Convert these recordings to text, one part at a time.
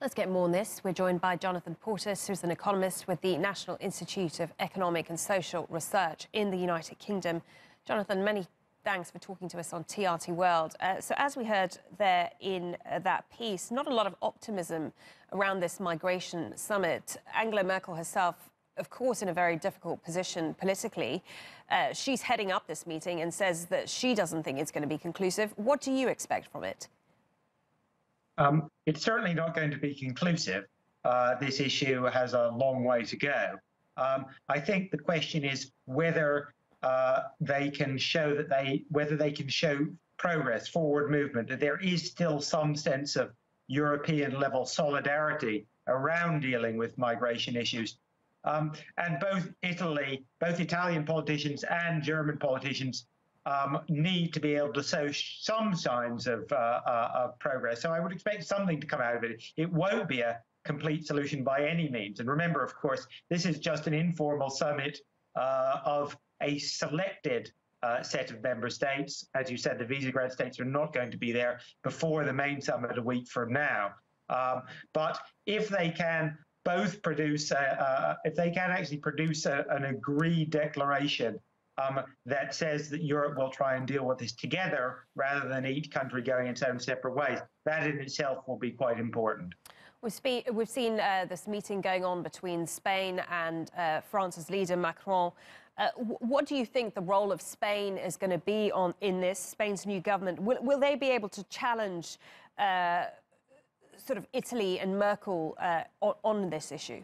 Let's get more on this. We're joined by Jonathan Portes, who's an economist with the National Institute of Economic and Social Research in the United Kingdom. Jonathan, many thanks for talking to us on TRT World. So as we heard there in that piece, not a lot of optimism around this migration summit. Angela Merkel herself, of course, in a very difficult position politically. She's heading up this meeting and says that she doesn't think it's going to be conclusive. What do you expect from it? It's certainly not going to be conclusive. This issue has a long way to go. I think the question is whether they can show progress, forward movement, that there is still some sense of European level solidarity around dealing with migration issues. And both Italian politicians and German politicians need to be able to show some signs of progress. So I would expect something to come out of it. It won't be a complete solution by any means. And remember, of course, this is just an informal summit of a selected set of member states. As you said, the Visegrad states are not going to be there before the main summit a week from now. But if they can both produce, if they can actually produce an agreed declaration that says that Europe will try and deal with this together rather than each country going its own separate ways, that in itself will be quite important. We've seen this meeting going on between Spain and France's leader, Macron. What do you think the role of Spain is going to be in this, Spain's new government? Will they be able to challenge sort of Italy and Merkel on this issue?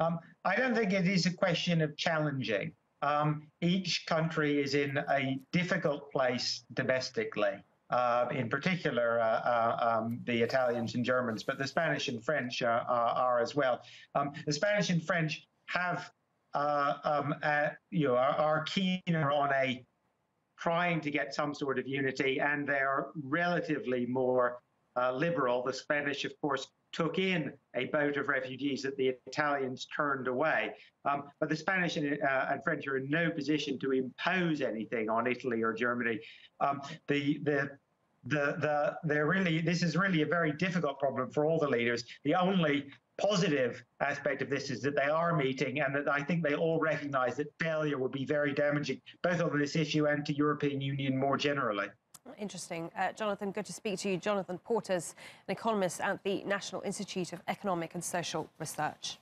I don't think it is a question of challenging. Each country is in a difficult place domestically, in particular the Italians and Germans, but the Spanish and French are as well. The Spanish and French have, are keener on trying to get some sort of unity, and they're relatively more liberal. The Spanish, of course, took in a boat of refugees that the Italians turned away. But the Spanish and French are in no position to impose anything on Italy or Germany. This is really a very difficult problem for all the leaders. The only positive aspect of this is that they are meeting, and that I think they all recognize that failure would be very damaging, both on this issue and to European Union more generally. Interesting. Jonathan, good to speak to you. Jonathan Portes, an economist at the National Institute of Economic and Social Research.